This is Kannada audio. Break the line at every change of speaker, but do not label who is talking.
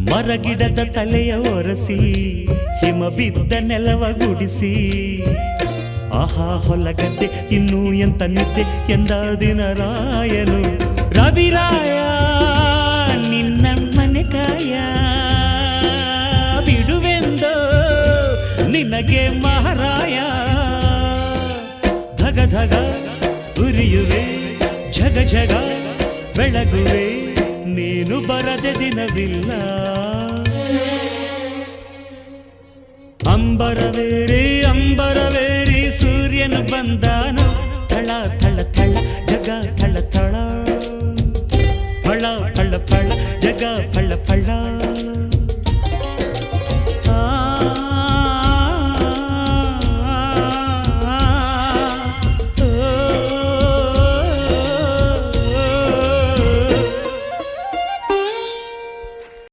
ಮರಗಿಡದ ತಲೆಯ ಒರೆಸಿ ಹಿಮ ಬಿದ್ದ ನೆಲವ ಗುಡಿಸಿ ಆಹಾ ಹೊಲಗದ್ದೆ ಇನ್ನೂ ಎಂತ ನಿದ್ದೆ ಎಂದ ದಿನರಾಯನು ರವಿರಾಯ ನಿನ್ನ ಮನೆ ಕಾಯ ಬಿಡುವೆಂದೋ ನಿನಗೆ ಮಹಾರಾಯ ಧಗ ಧಗ ಉರಿಯುವೆ ಝಗ ಝಗ ಬೆಳಗುವೆ ನೀನು ಬರದೆ ದಿನವಿಲ್ಲ ಅಂಬರವೇರಿ ಸೂರ್ಯನು ಬಂದಾನು ಥಳ ಥಳ ಥಳ ಜಗ ಥಳ ಥಳ ಫಳ